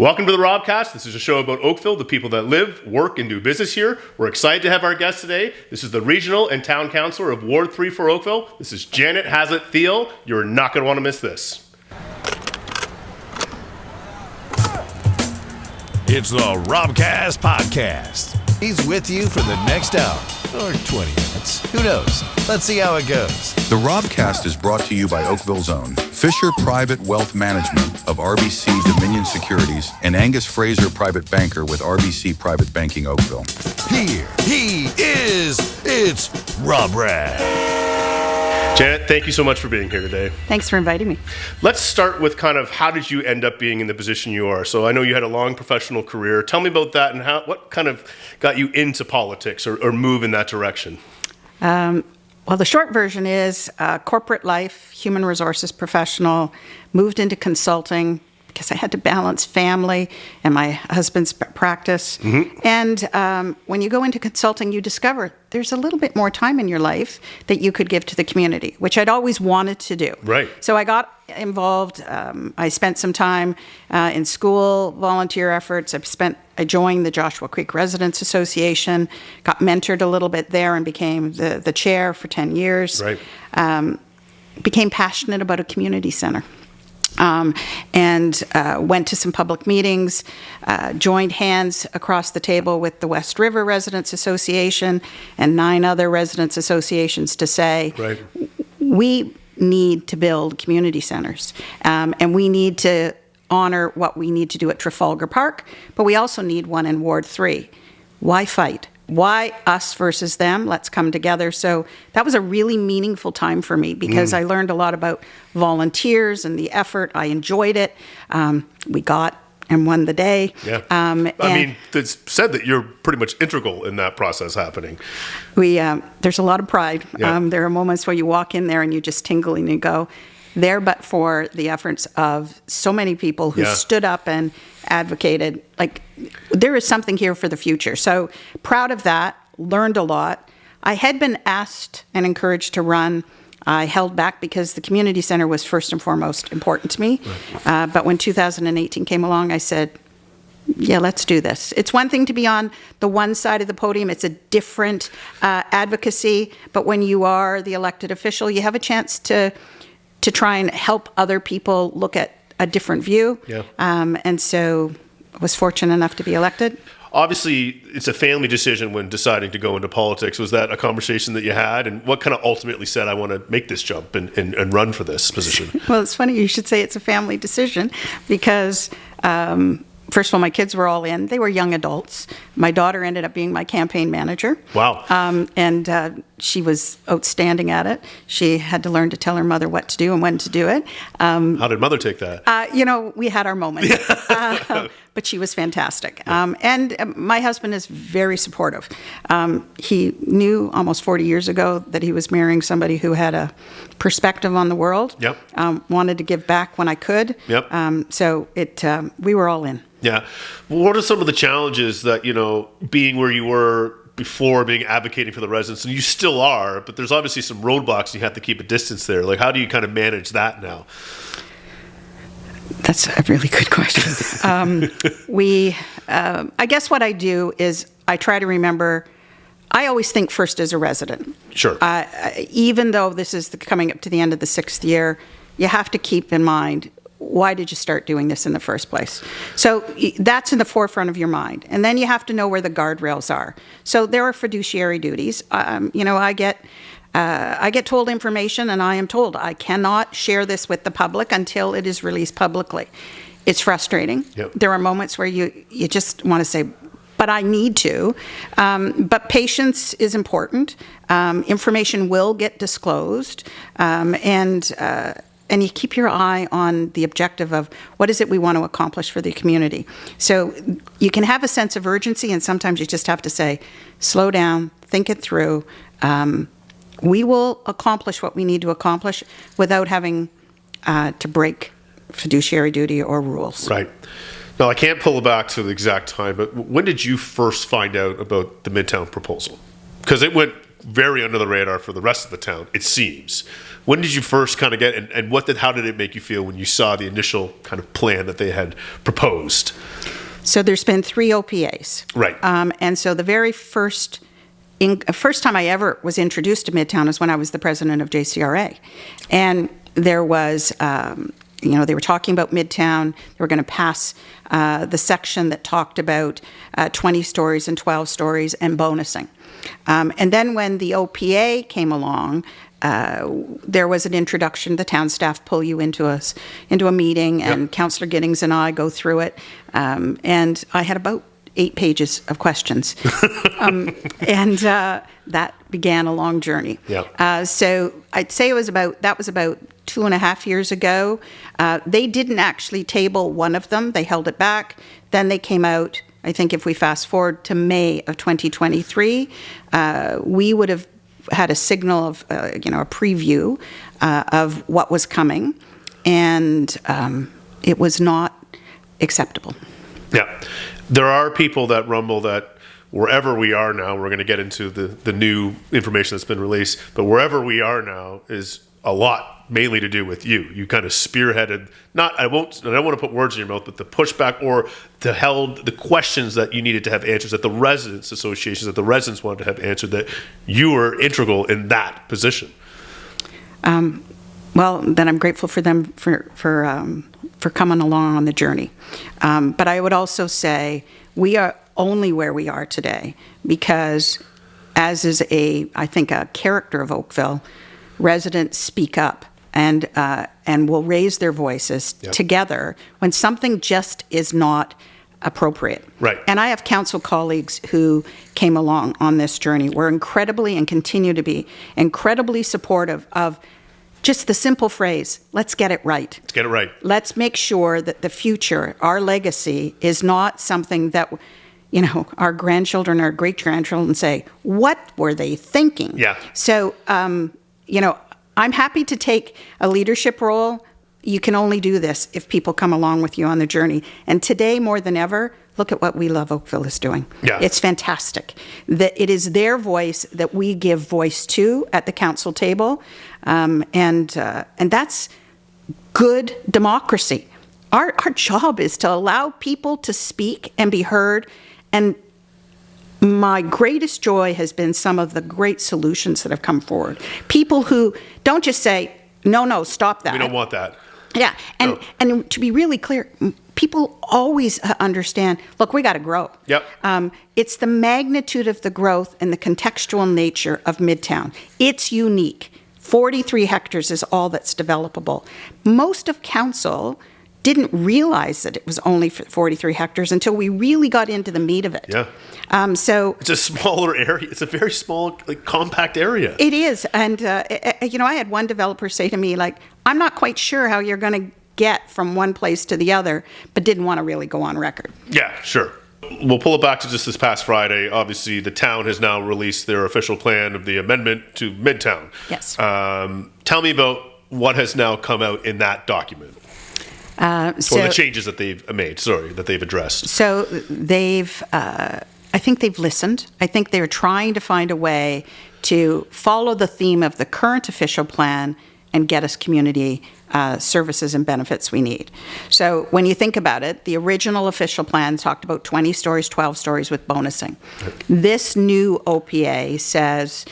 Welcome to the Robcast. This is a show about Oakville, the people that live, work, and do business here. We're excited to have our guest today. This is the Regional and Town Councillor of Ward 3 for Oakville. This is Janet Haslett-Theall. You're not going to want to miss this. It's the Robcast Podcast. He's with you for the next hour or 20 minutes. Who knows? Let's see how it goes. The Robcast is brought to you by Oakville's own Fisher Private Wealth Management of RBC Dominion Securities and Angus Fraser Private Banker with RBC Private Banking Oakville. Here he is. It's Rob Raham. Janet, thank you so much for being here today. Thanks for inviting me. Let's start with kind of how did you end up being in the position you are? So I know you had a long professional career. Tell me about that and what kind of got you into politics or move in that direction? Well, the short version is corporate life, human resources professional, moved into consulting because I had to balance family and my husband's practice. Mm-hmm. And when you go into consulting, you discover there's a little bit more time in your life that you could give to the community, which I'd always wanted to do. Right. So I got involved. I spent some time in school, volunteer efforts. I joined the Joshua Creek Residents Association, got mentored a little bit there and became the chair for 10 years. Right. Became passionate about a community center. And went to some public meetings, joined hands across the table with the West River Residents Association and 9 other residents associations to say, right, we need to build community centers, and we need to honor what we need to do at Trafalgar Park, but we also need one in Ward 3. Why fight? Why us versus them? Let's come together. So that was a really meaningful time for me because I learned a lot about volunteers and the effort. I enjoyed it. We got and won the day. Yeah. I mean, it's said that you're pretty much integral in that process happening. There's a lot of pride. Yeah. There are moments where you walk in there and you just tingle and you go, there but for the efforts of so many people who stood up and advocated. Like, there is something here for the future. So proud of that, learned a lot. I had been asked and encouraged to run. I held back because the community center was first and foremost important to me. Right. But when 2018 came along, I said, yeah, let's do this. It's one thing to be on the one side of the podium. It's a different advocacy. But when you are the elected official, you have a chance to try and help other people look at a different view. Yeah. And so I was fortunate enough to be elected. Obviously, it's a family decision when deciding to go into politics. Was that a conversation that you had? And what kind of ultimately said, I want to make this jump and run for this position? Well, it's funny you should say it's a family decision because first of all, my kids were all in. They were young adults. My daughter ended up being my campaign manager. Wow. And she was outstanding at it. She had to learn to tell her mother what to do and when to do it. How did mother take that? We had our moments. But she was fantastic. And my husband is very supportive. He knew almost 40 years ago that he was marrying somebody who had a perspective on the world. Yep. Wanted to give back when I could. Yep. So we were all in. Yeah. What are some of the challenges that, being where you were before, being advocating for the residents, and you still are, but there's obviously some roadblocks and you have to keep a distance there. Like, how do you kind of manage that now? That's a really good question. I guess what I do is I try to remember, I always think first as a resident. Sure. Even though this is coming up to the end of the 6th year, you have to keep in mind, why did you start doing this in the first place? So that's in the forefront of your mind. And then you have to know where the guardrails are. So there are fiduciary duties. I get told information and I am told I cannot share this with the public until it is released publicly. It's frustrating. Yep. There are moments where you just want to say, but I need to. But patience is important. Information will get disclosed. And you keep your eye on the objective of what is it we want to accomplish for the community. So you can have a sense of urgency, and sometimes you just have to say, slow down, think it through. We will accomplish what we need to accomplish without having to break fiduciary duty or rules. Right. Now, I can't pull it back to the exact time, but when did you first find out about the Midtown proposal? Because it went very under the radar for the rest of the town, it seems. When did you first kind of get, and how did it make you feel when you saw the initial kind of plan that they had proposed? So there's been 3 OPAs. Right. And so the very first time I ever was introduced to Midtown is when I was the president of JCRA. And there was, they were talking about Midtown. They were going to pass the section that talked about 20 stories and 12 stories and bonusing. And then when the OPA came along, there was an introduction. The town staff pull you into a meeting, and Yep. Councillor Giddings and I go through it. And I had about 8 pages of questions. And that began a long journey. Yeah. So I'd say that was about 2.5 years ago. They didn't actually table one of them. They held it back. Then they came out, I think if we fast forward to May of 2023, we would have had a signal of, a preview of what was coming. And it was not acceptable. Yeah. There are people that rumble that wherever we are now, we're going to get into the new information that's been released, but wherever we are now is a lot mainly to do with you. You kind of spearheaded, I don't want to put words in your mouth, but the pushback or the questions that you needed to have answers, that the residents associations, that the residents wanted to have answered, that you were integral in that position. Well, then I'm grateful for them for coming along on the journey. But I would also say we are only where we are today because, as is I think a character of Oakville, residents speak up and will raise their voices Yep. together when something just is not appropriate. Right. And I have council colleagues who came along on this journey. We're incredibly and continue to be incredibly supportive of just the simple phrase, let's get it right. Let's get it right. Let's make sure that the future, our legacy, is not something that, our grandchildren or great-grandchildren say, what were they thinking? Yeah. So, I'm happy to take a leadership role. You can only do this if people come along with you on the journey. And today, more than ever, look at what We Love Oakville is doing. Yeah. It's fantastic. That it is their voice that we give voice to at the council table. And that's good democracy. Our job is to allow people to speak and be heard. And my greatest joy has been some of the great solutions that have come forward. People who don't just say, no, stop that. We don't want that. Yeah, and to be really clear, people always understand, look, we got to grow. Yep. It's the magnitude of the growth and the contextual nature of Midtown. It's unique. 43 hectares is all that's developable. Most of council didn't realize that it was only 43 hectares until we really got into the meat of it. Yeah. So it's a smaller area. It's a very small, compact area. It is. And, I had one developer say to me, I'm not quite sure how you're going to get from one place to the other, but didn't want to really go on record. Yeah, sure. We'll pull it back to just this past Friday. Obviously, the town has now released their official plan of the amendment to Midtown. Yes. Tell me about what has now come out in that document. Or the changes that they've made, that they've addressed. So I think they've listened. I think they're trying to find a way to follow the theme of the current official plan and get us community services and benefits we need. So when you think about it, the original official plan talked about 20 stories, 12 stories with bonusing. This new OPA says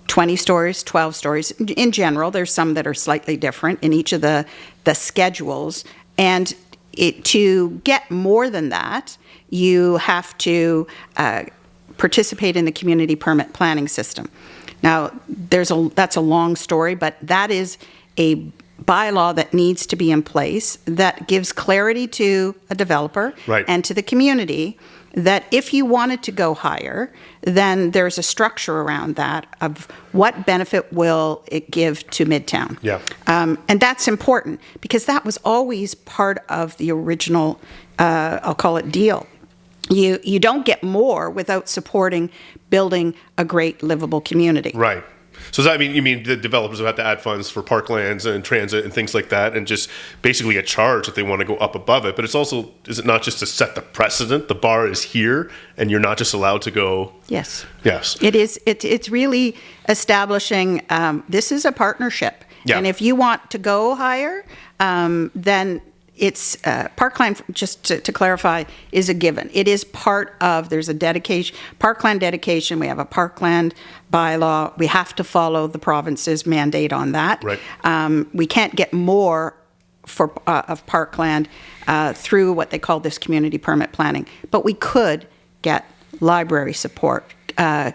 20 stories, 12 stories. In general, there's some that are slightly different in each of the schedules. And to get more than that, you have to participate in the community permit planning system. Now, that's a long story, but that is a bylaw that needs to be in place that gives clarity to a developer Right. and to the community that if you wanted to go higher, then there's a structure around that of what benefit will it give to Midtown. Yeah. And that's important because that was always part of the original, I'll call it deal. You don't get more without supporting building a great livable community. Right. So does that mean, you mean the developers will have to add funds for parklands and transit and things like that, and just basically get charged if they want to go up above it? But it's also, is it not just to set the precedent? The bar is here, and you're not just allowed to go. Yes. Yes. It is. It's really establishing. This is a partnership, Yeah. and if you want to go higher, then it's parkland. Just to clarify, is a given. It is part of. There's a dedication, parkland dedication. We have a parkland bylaw. We have to follow the province's mandate on that. Right. We can't get more for of parkland through what they call this community permit planning, but we could get library support,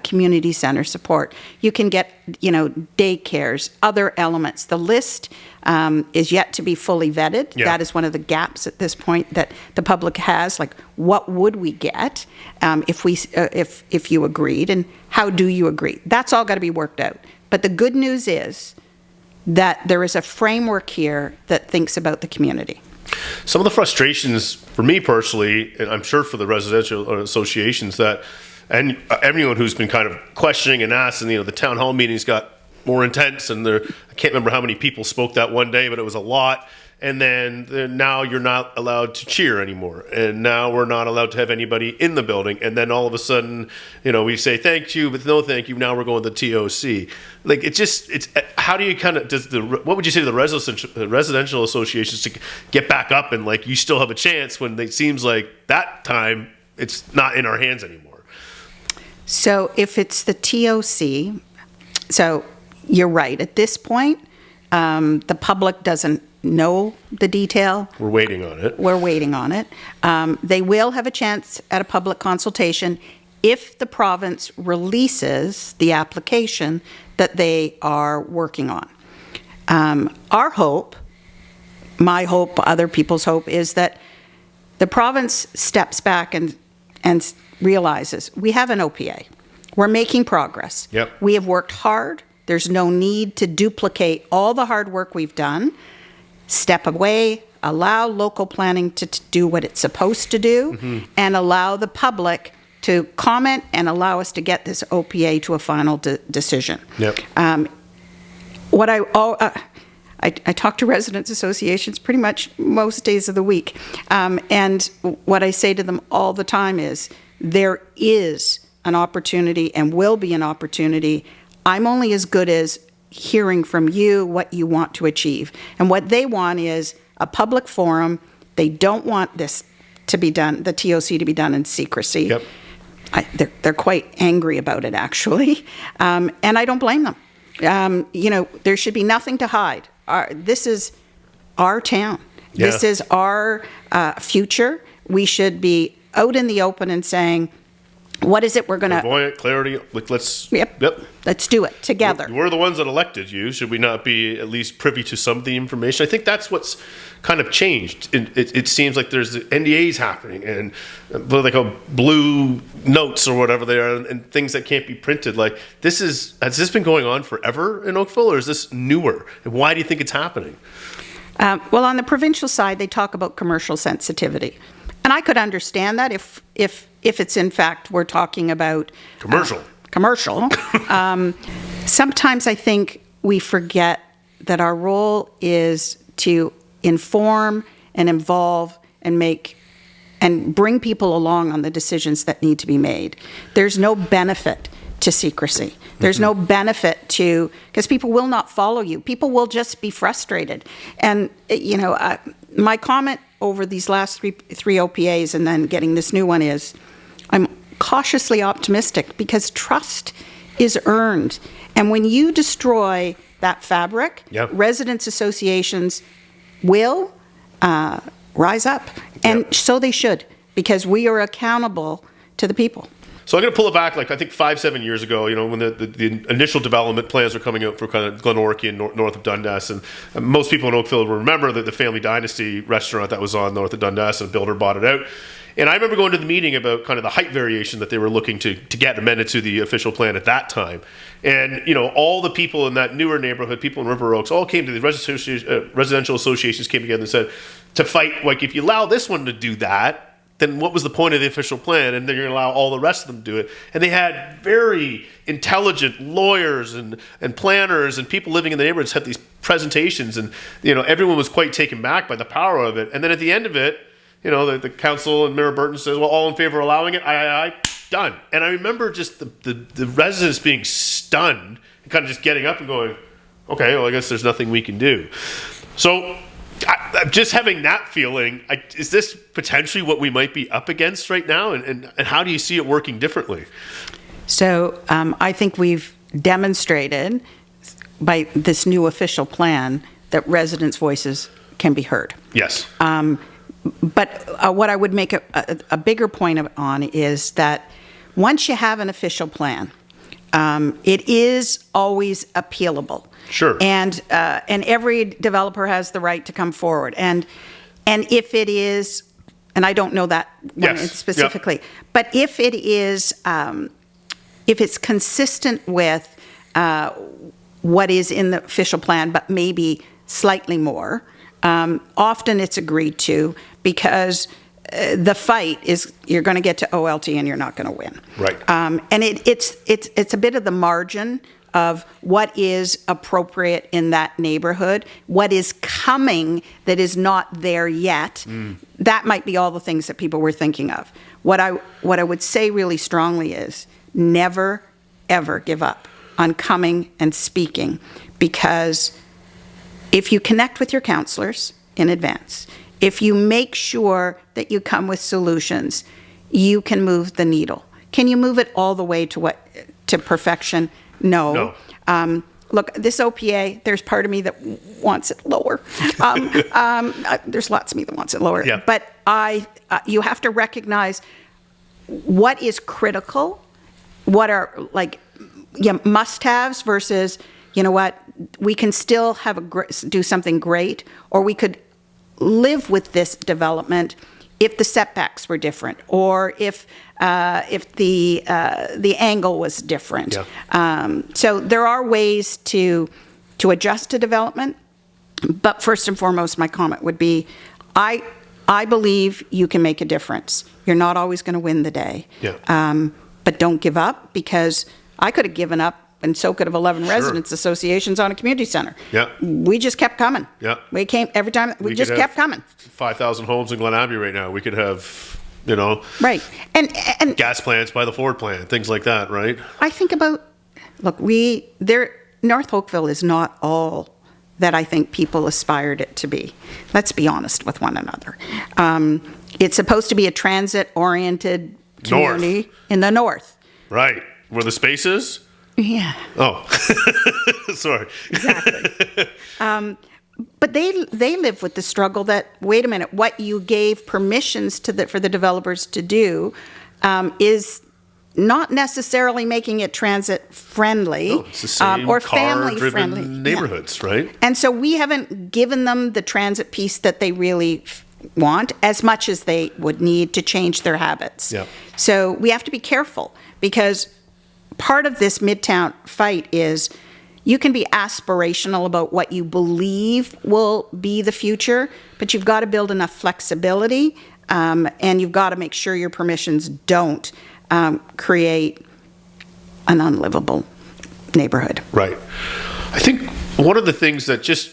community center support. You can get, daycares, other elements. The list is yet to be fully vetted. Yeah. That is one of the gaps at this point that the public has. Like, what would we get if you agreed, and how do you agree? That's all got to be worked out. But the good news is that there is a framework here that thinks about the community. Some of the frustrations for me personally, and I'm sure for the residential associations, that, and everyone who's been kind of questioning and asking, the town hall meetings got more intense, and I can't remember how many people spoke that one day, but it was a lot. And then now you're not allowed to cheer anymore, and now we're not allowed to have anybody in the building. And then all of a sudden, we say thank you, but no thank you. Now we're going to TOC. Like, it's how do you kind of what would you say to the residential associations to get back up, and like you still have a chance when it seems like that time it's not in our hands anymore? So if it's the TOC, so you're right. At this point, the public doesn't know the detail. We're waiting on it. We're waiting on it. They will have a chance at a public consultation if the province releases the application that they are working on. Our hope, my hope, other people's hope, is that the province steps back and realizes we have an OPA. We're making progress. Yep. We have worked hard. There's no need to duplicate all the hard work we've done. Step away, allow local planning to do what it's supposed to do, and allow the public to comment and allow us to get this OPA to a final decision. Yep. I talk to residents' associations pretty much most days of the week, and what I say to them all the time is there is an opportunity and will be an opportunity. I'm only as good as hearing from you what you want to achieve. And what they want is a public forum. They don't want this to be done, the TOC to be done in secrecy. Yep. They're quite angry about it, actually. And I don't blame them. There should be nothing to hide. This is our town. Yeah. This is our future. We should be out in the open and saying, what is it we're going to... Clairvoyant, clarity, let's... Yep. Let's do it together. We're the ones that elected you. Should we not be at least privy to some of the information? I think that's what's kind of changed. It seems like there's NDAs happening and like blue notes or whatever they are, and things that can't be printed. Like, has this been going on forever in Oakville, or is this newer? And why do you think it's happening? Well, on the provincial side, they talk about commercial sensitivity. And I could understand that if it's in fact we're talking about commercial. Sometimes I think we forget that our role is to inform and involve and make and bring people along on the decisions that need to be made. There's no benefit to secrecy. There's no benefit to, because people will not follow you. People will just be frustrated. And, my comment over these last three OPAs and then getting this new one is, I'm cautiously optimistic because trust is earned. And when you destroy that fabric, Yep. residents associations will rise up. And Yep. so they should, because we are accountable to the people. So I'm going to pull it back, like I think 5-7 years ago, when the initial development plans were coming out for kind of Glenorchy and north of Dundas, and most people in Oakville remember the Family Dynasty restaurant that was on north of Dundas, and a builder bought it out. And I remember going to the meeting about kind of the height variation that they were looking to get amended to the official plan at that time. And, all the people in that newer neighborhood, people in River Oaks, all came to the residential associations came together and said, to fight, like, if you allow this one to do that, then what was the point of the official plan? And then you're going to allow all the rest of them to do it. And they had very intelligent lawyers and planners and people living in the neighborhoods had these presentations, and everyone was quite taken back by the power of it. And then at the end of it, the council and Mayor Burton says, well, all in favor of allowing it? Aye, done. And I remember just the residents being stunned and kind of just getting up and going, okay, well, I guess there's nothing we can do. So just having that feeling, is this potentially what we might be up against right now? And how do you see it working differently? So I think we've demonstrated by this new official plan that residents' voices can be heard. Yes. But what I would make a bigger point on is that once you have an official plan, it is always appealable. Sure. And every developer has the right to come forward. And if it is, and I don't know that one specifically, Yep. but if it is, if it's consistent with what is in the official plan, but maybe slightly more, often it's agreed to because the fight is you're going to get to OLT and you're not going to win. Right. And it's a bit of the margin of what is appropriate in that neighborhood, what is coming that is not there yet. That might be all the things that people were thinking of. What I would say really strongly is never, ever give up on coming and speaking, because if you connect with your councillors in advance, if you make sure that you come with solutions, you can move the needle. Can you move it all the way to perfection? No. Look, this OPA, there's part of me that wants it lower. There's lots of me that wants it lower. Yeah. But you have to recognize what is critical, what are must-haves versus, you know what, we can still do something great, or we could live with this development if the setbacks were different, or if the angle was different. Yeah. So there are ways to adjust to development, but first and foremost, my comment would be, I believe you can make a difference. You're not always going to win the day. Yeah. But don't give up, because I could have given up, and so could have 11 Sure. residents associations on a community center. Yeah. We just kept coming. Yeah. We came every time. We just kept coming. 5,000 homes in Glen Abbey right now. We could have, Right. And gas plants by the Ford plant, things like that, right? I think about, North Oakville is not all that I think people aspired it to be. Let's be honest with one another. It's supposed to be a transit-oriented community in the north. Right. Where the space is? Yeah. Oh. Sorry. Exactly. But they live with the struggle that, wait a minute, what you gave permissions for the developers to do is not necessarily making it transit friendly, No, it's the same or family friendly neighborhoods, right? And so we haven't given them the transit piece that they really want as much as they would need to change their habits. Yeah. So we have to be careful, because part of this Midtown fight is you can be aspirational about what you believe will be the future, but you've got to build enough flexibility, and you've got to make sure your permissions don't create an unlivable neighborhood. Right. I think one of the things that just,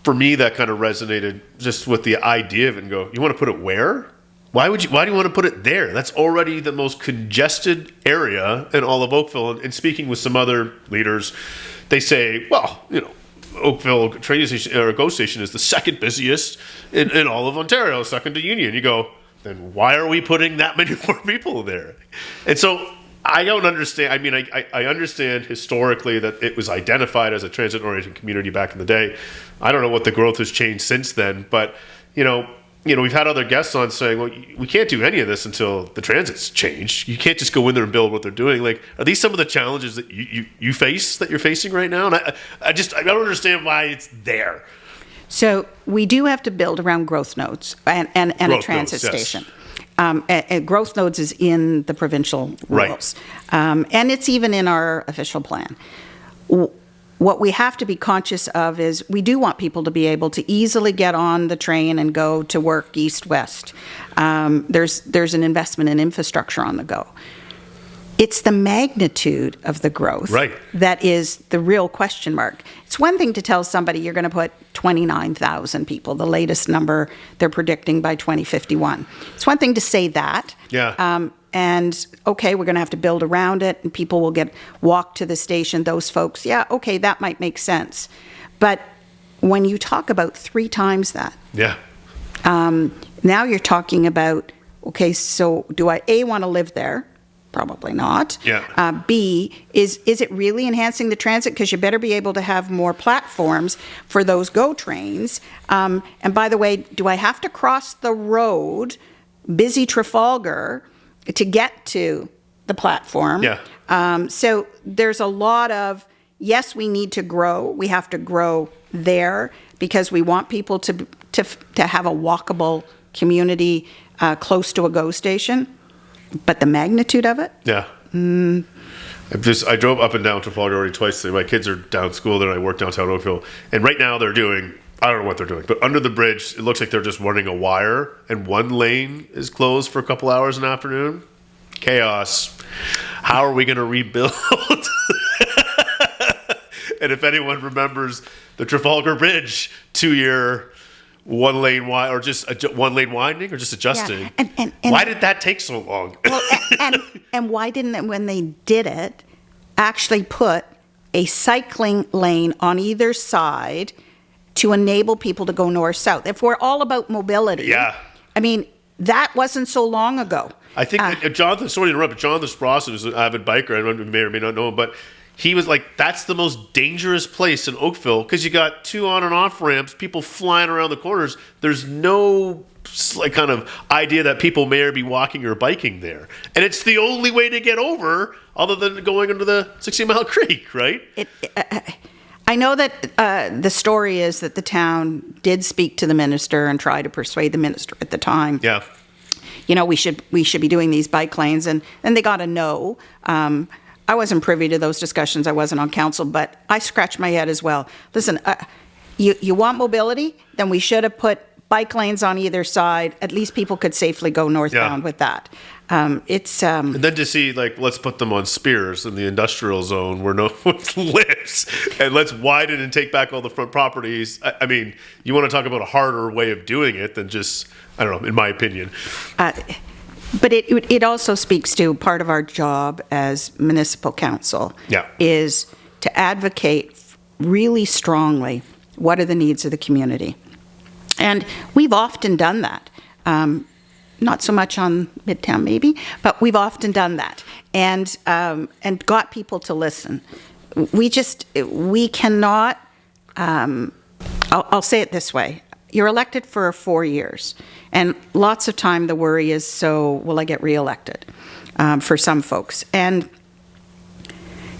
for me, that kind of resonated just with the idea of it, and go, you want to put it where? Why do you want to put it there? That's already the most congested area in all of Oakville. And speaking with some other leaders, they say, well, Oakville train station or GO station is the second busiest in all of Ontario, second to Union. You go, then why are we putting that many more people there? And so I don't understand. I mean, I understand historically that it was identified as a transit-oriented community back in the day. I don't know what the growth has changed since then, but we've had other guests on saying, well, we can't do any of this until the transit's changed. You can't just go in there and build what they're doing. Like, are these some of the challenges that you face, that you're facing right now? And I don't understand why it's there. So we do have to build around growth nodes and a transit nodes, yes. station. And growth nodes is in the provincial rules. Right. And it's even in our official plan. what we have to be conscious of is we do want people to be able to easily get on the train and go to work east-west. There's an investment in infrastructure on the go. It's the magnitude of the growth that is the real question mark. It's one thing to tell somebody you're going to put 29,000 people, the latest number they're predicting by 2051. It's one thing to say that. And, okay, we're going to have to build around it, and people will walk to the station, those folks. Yeah, okay, that might make sense. But when you talk about 3 times that, now you're talking about, okay, so do I, A, want to live there? Probably not. B, is it really enhancing the transit? Because you better be able to have more platforms for those GO trains. And by the way, do I have to cross the road, busy Trafalgar, to get to the platform? So there's a lot of, yes, we need to grow. We have to grow there because we want people to have a walkable community close to a GO station. But the magnitude of it? I drove up and down Trafalgar already twice today. My kids are down school there, and I work downtown Oakville. And right now they're doing, I don't know what they're doing, but under the bridge, it looks like they're just running a wire, and one lane is closed for a couple hours in the afternoon. Chaos. How are we going to rebuild? And if anyone remembers the Trafalgar Bridge 2-year one lane wide, or just one lane widening, or just adjusting. And why did that take so long? Well, and why didn't it, when they did it, actually put a cycling lane on either side to enable people to go north-south? If we're all about mobility, I mean, that wasn't so long ago. I think Jonathan, sorry to interrupt, but Jonathan Spross is an avid biker. I may or may not know him, but he was like, that's the most dangerous place in Oakville because you got 2 on and off ramps, people flying around the corners. There's no like kind of idea that people may be walking or biking there. And it's the only way to get over other than going under the 60-mile creek, right? I know that the story is that the town did speak to the minister and try to persuade the minister at the time. You know, we should be doing these bike lanes, and they got a no. I wasn't privy to those discussions. I wasn't on council, but I scratched my head as well. Listen, you want mobility? Then we should have put bike lanes on either side. At least people could safely go northbound with that. And then to see, like, let's put them on spears in the industrial zone where no one lives, and let's widen and take back all the front properties. I mean, you want to talk about a harder way of doing it than just, I don't know, in my opinion. But it also speaks to part of our job as municipal council is to advocate really strongly what are the needs of the community. And we've often done that. Not so much on Midtown maybe, but we've often done that and got people to listen. We cannot, I'll say it this way. You're elected for 4 years, and lots of time the worry is, so will I get reelected for some folks? And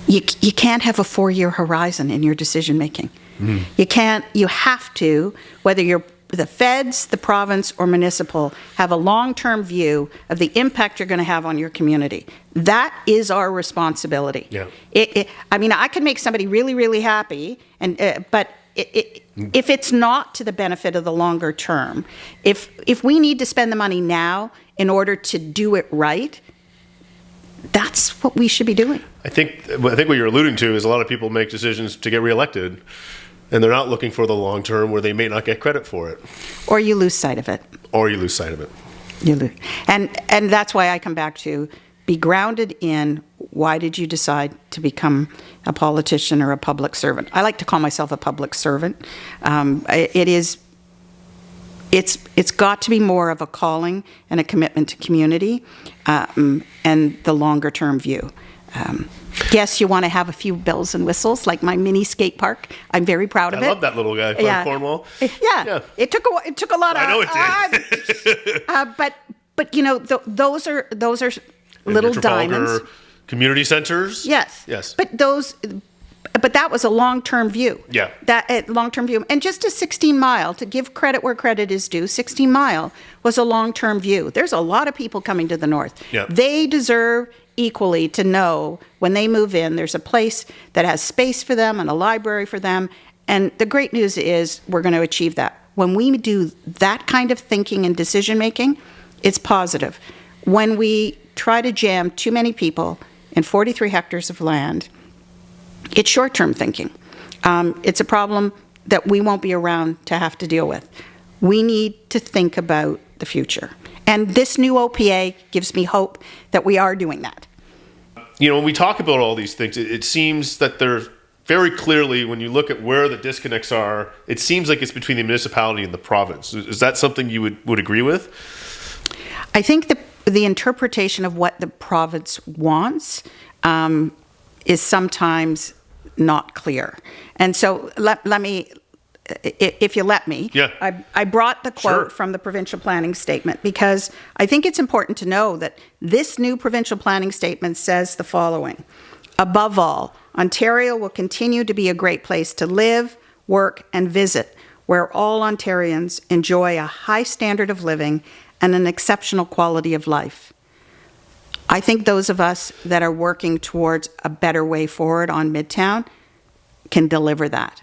you can't have a 4-year horizon in your decision making. You have to, whether you're the feds, the province, or municipal, have a long-term view of the impact you're going to have on your community. That is our responsibility. I mean, I can make somebody really, really happy, but if it's not to the benefit of the longer term, if we need to spend the money now in order to do it right, that's what we should be doing. I think what you're alluding to is a lot of people make decisions to get reelected, and they're not looking for the long term where they may not get credit for it. Or you lose sight of it. You lose. And that's why I come back to be grounded in why did you decide to become a politician or a public servant? I like to call myself a public servant. It's got to be more of a calling and a commitment to community and the longer term view. Yes, you want to have a few bells and whistles, like my mini skate park. I'm very proud of it. I love that little guy from Cornwall. Yeah. It took a lot of. I know it did. But you know, those are little diamonds. Community centers. Yes. But that was a long-term view. That long-term view, and just a 16-mile, to give credit where credit is due, 16-mile was a long-term view. There's a lot of people coming to the north. They deserve equally to know when they move in, there's a place that has space for them and a library for them. And the great news is we're going to achieve that. When we do that kind of thinking and decision making, it's positive. When we try to jam too many people in 43 hectares of land, it's short-term thinking. It's a problem that we won't be around to have to deal with. We need to think about the future. And this new OPA gives me hope that we are doing that. You know, when we talk about all these things, it seems that there's very clearly, when you look at where the disconnects are, it seems like it's between the municipality and the province. Is that something you would agree with? I think the interpretation of what the province wants is sometimes not clear. And so let me, if you let me, yeah. I brought the quote Sure. from the provincial planning statement because I think it's important to know that this new provincial planning statement says the following. Above all, Ontario will continue to be a great place to live, work, and visit, where all Ontarians enjoy a high standard of living and an exceptional quality of life. I think those of us that are working towards a better way forward on Midtown can deliver that.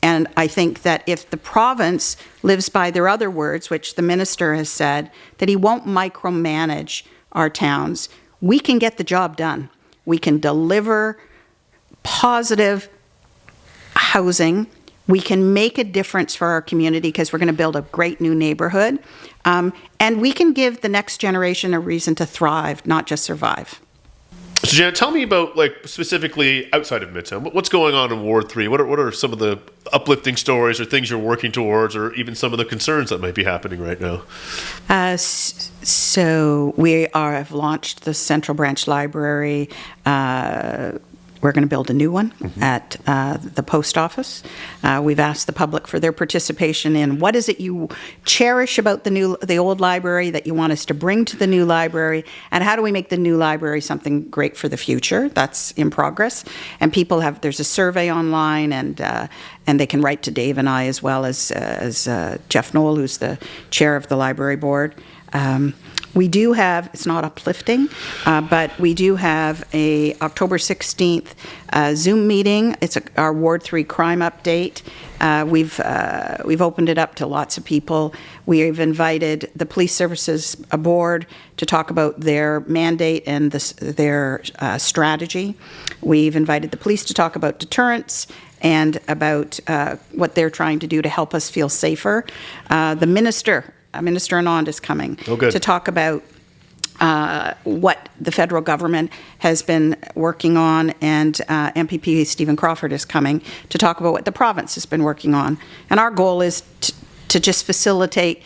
And I think that if the province lives by their other words, which the minister has said, that he won't micromanage our towns, we can get the job done. We can deliver positive housing. We can make a difference for our community because we're going to build a great new neighborhood. And we can give the next generation a reason to thrive, not just survive. So Janet, tell me about, like, specifically outside of Midtown. What's going on in Ward 3? What are some of the uplifting stories or things you're working towards, or even some of the concerns that might be happening right now? So we have launched the Central Branch Library. We're going to build a new one at the post office. We've asked the public for their participation in what is it you cherish about the old library that you want us to bring to the new library, and how do we make the new library something great for the future? That's in progress. And there's a survey online, and they can write to Dave and I as well as Jeff Knoll, who's the chair of the library board. We do have, it's not uplifting, but we do have a October 16th Zoom meeting. It's our Ward 3 crime update. We've opened it up to lots of people. We've invited the police services board to talk about their mandate and their strategy. We've invited the police to talk about deterrence and about what they're trying to do to help us feel safer. The Minister Anand is coming to talk about what the federal government has been working on, and MPP Stephen Crawford is coming to talk about what the province has been working on. And our goal is to just facilitate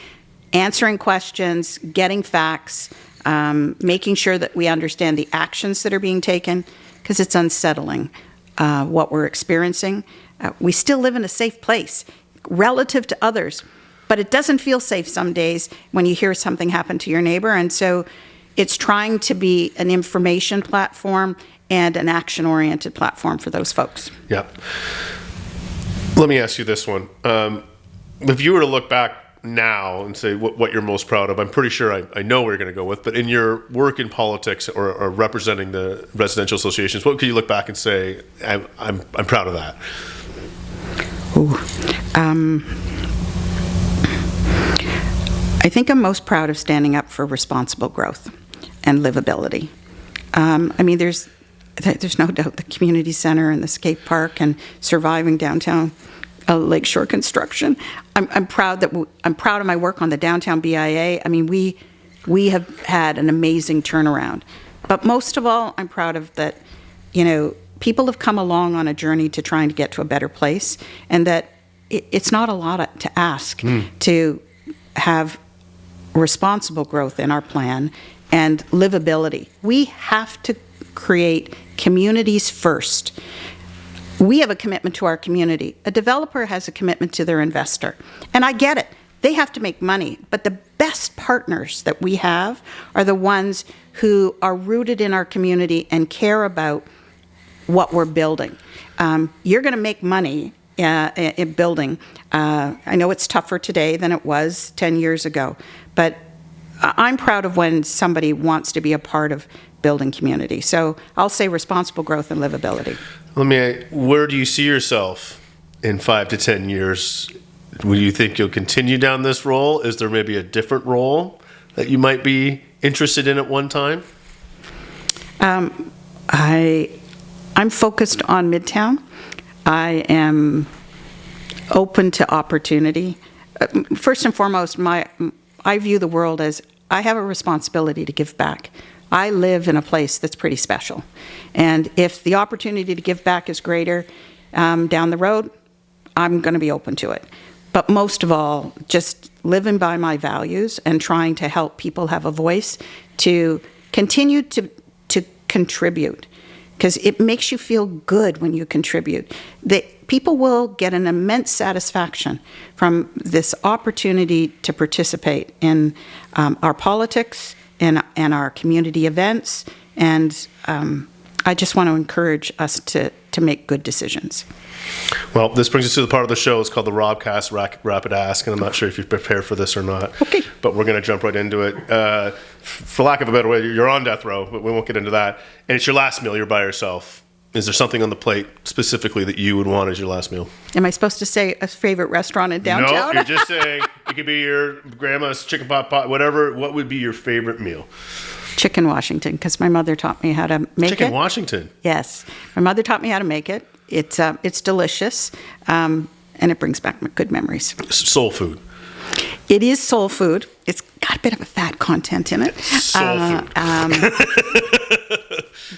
answering questions, getting facts, making sure that we understand the actions that are being taken, because it's unsettling what we're experiencing. We still live in a safe place relative to others, but it doesn't feel safe some days when you hear something happen to your neighbor. And so it's trying to be an information platform and an action-oriented platform for those folks. Yeah. Let me ask you this one. If you were to look back now and say what you're most proud of, I'm pretty sure I know where you're going to go with, but in your work in politics or representing the residential associations, what could you look back and say, I'm proud of that? I think I'm most proud of standing up for responsible growth and livability. I mean, there's no doubt the community center and the skate park and surviving downtown Lakeshore construction. I'm proud of my work on the downtown BIA. I mean, we have had an amazing turnaround. But most of all, I'm proud of that, people have come along on a journey to trying to get to a better place, and that it's not a lot to ask to have responsible growth in our plan and livability. We have to create communities first. We have a commitment to our community. A developer has a commitment to their investor. And I get it. They have to make money. But the best partners that we have are the ones who are rooted in our community and care about what we're building. You're going to make money in building. I know it's tougher today than it was 10 years ago, but I'm proud of when somebody wants to be a part of building community. So I'll say responsible growth and livability. Where do you see yourself in 5 to 10 years? Will you think you'll continue down this role? Is there maybe a different role that you might be interested in at one time? I'm focused on Midtown. I am open to opportunity. First and foremost, I view the world as I have a responsibility to give back. I live in a place that's pretty special. And if the opportunity to give back is greater down the road, I'm going to be open to it. But most of all, just living by my values and trying to help people have a voice to continue to contribute. Because it makes you feel good when you contribute. People will get an immense satisfaction from this opportunity to participate in our politics and our community events. And I just want to encourage us to make good decisions. Well, this brings us to the part of the show. It's called the Robcast Rapid Ask, and I'm not sure if you're prepared for this or not. Okay. But we're going to jump right into it. For lack of a better way, you're on death row, but we won't get into that. And it's your last meal. You're by yourself. Is there something on the plate specifically that you would want as your last meal? Am I supposed to say a favorite restaurant in downtown? No, you're just saying it could be your grandma's chicken pot, whatever. What would be your favorite meal? Chicken Washington, because my mother taught me how to make it. Chicken Washington? Yes. My mother taught me how to make it. It's delicious, and it brings back good memories. Soul food. It is soul food. It's got a bit of a fat content in it. Soul food.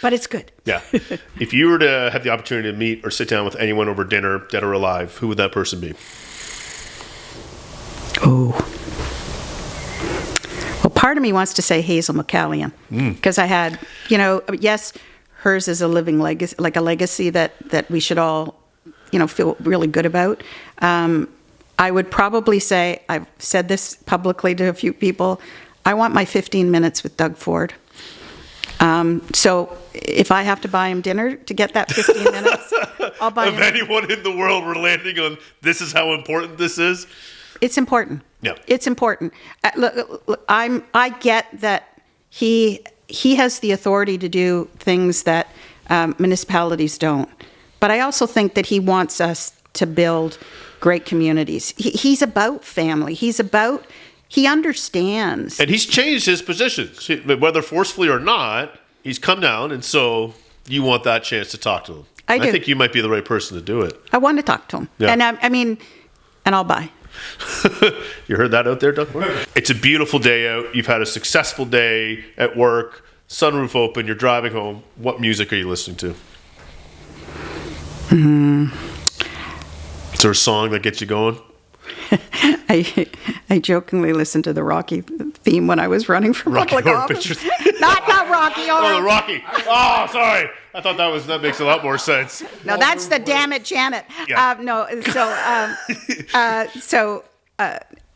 But it's good. Yeah. If you were to have the opportunity to meet or sit down with anyone over dinner, dead or alive, who would that person be? Oh. Well, part of me wants to say Hazel McCallion, because I had, yes, hers is a living legacy, like a legacy that we should all, feel really good about. I would probably say, I've said this publicly to a few people, I want my 15 minutes with Doug Ford. So if I have to buy him dinner to get that 15 minutes, I'll buy him. Of anyone in the world, we're landing on this is how important this is? It's important. Yeah. It's important. Look, I get that he has the authority to do things that municipalities don't. But I also think that he wants us to build great communities. He's about family. He understands. And he's changed his positions, whether forcefully or not. He's come down, and so you want that chance to talk to him. I do. I think you might be the right person to do it. I want to talk to him. Yeah. And and I'll buy. You heard that out there, Doug? It's a beautiful day out. You've had a successful day at work, sunroof open, you're driving home. What music are you listening to? Is there a song that gets you going? I jokingly listened to the Rocky theme when I was running for Rocky public Horror office. Pictures. Not Rocky Horror. Oh, the Rocky. Oh, sorry. I thought that makes a lot more sense. No, that's the Damn It, Janet. Yeah. So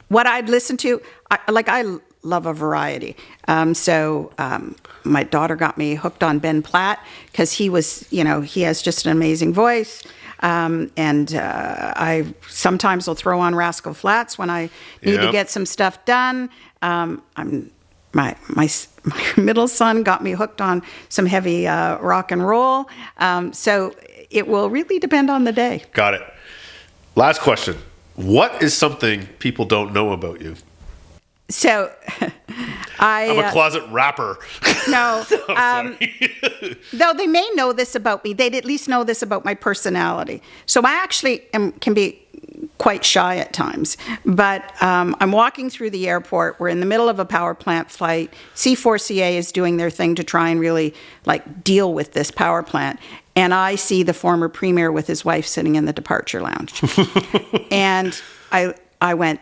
what I'd listen to, I love a variety. My daughter got me hooked on Ben Platt because he has just an amazing voice. I sometimes will throw on Rascal Flatts when I need to get some stuff done. My middle son got me hooked on some heavy rock and roll. So it will really depend on the day. Got it. Last question. What is something people don't know about you? So I'm a closet rapper. No. Sorry. Though they may know this about me, they'd at least know this about my personality. So I actually can be quite shy at times. But I'm walking through the airport. We're in the middle of a power plant flight. C4CA is doing their thing to try and really deal with this power plant. And I see the former premier with his wife sitting in the departure lounge. And I went,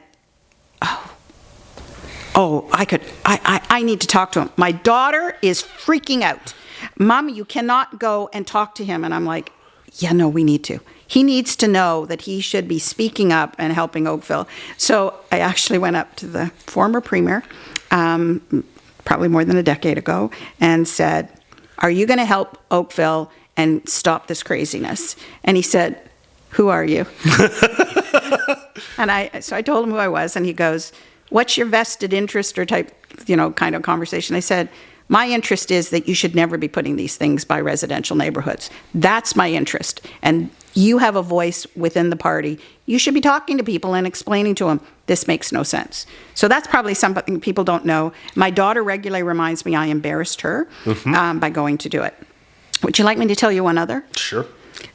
I need to talk to him. My daughter is freaking out. Mom, you cannot go and talk to him. And I'm like, yeah, no, we need to. He needs to know that he should be speaking up and helping Oakville. So I actually went up to the former premier, probably more than a decade ago, and said, are you going to help Oakville and stop this craziness? And he said, who are you? So I told him who I was, and he goes, what's your vested interest or type, kind of conversation? I said, My interest is that you should never be putting these things by residential neighborhoods. That's my interest. And you have a voice within the party. You should be talking to people and explaining to them, this makes no sense. So that's probably something people don't know. My daughter regularly reminds me I embarrassed her by going to do it. Would you like me to tell you one other? Sure.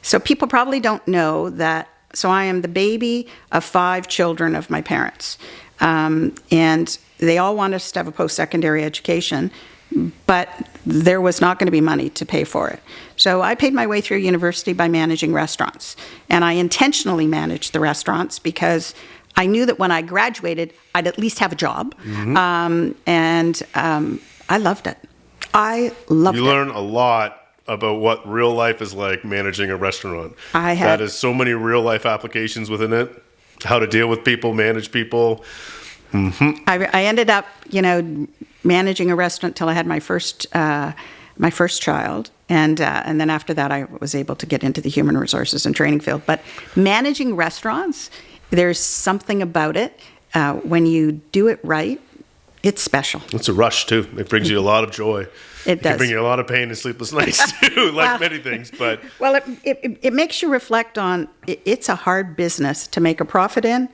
So people probably don't know that. So I am the baby of 5 children of my parents. And they all wanted us to have a post-secondary education, but there was not going to be money to pay for it. So I paid my way through university by managing restaurants. And I intentionally managed the restaurants because I knew that when I graduated, I'd at least have a job. I loved it. I loved it. You learn a lot about what real life is like managing a restaurant. That is so many real life applications within it. How to deal with people, manage people. I ended up, managing a restaurant till I had my first child, and then after that, I was able to get into the human resources and training field. But managing restaurants, there's something about it. When you do it right, it's special. It's a rush too. It brings you a lot of joy. It does. Can bring you a lot of pain and sleepless nights too, many things. But it makes you reflect on. It's a hard business to make a profit in.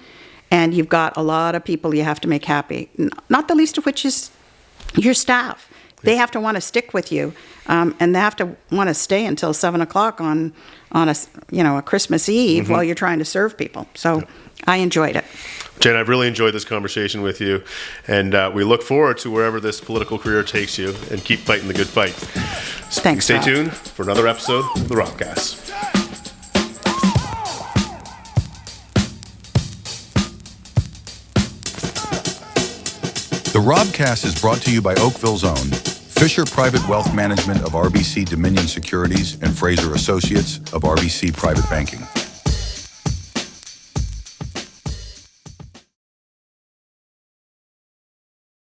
And you've got a lot of people you have to make happy, not the least of which is your staff. They have to want to stick with you, and they have to want to stay until 7 o'clock on a Christmas Eve while you're trying to serve people. So I enjoyed it. Jen, I've really enjoyed this conversation with you, and we look forward to wherever this political career takes you, and keep fighting the good fight. Thanks, Stay Rob. tuned for another episode of the Robcast. The Robcast is brought to you by Oakville's own Fisher Private Wealth Management of RBC Dominion Securities and Fraser Associates of RBC Private Banking.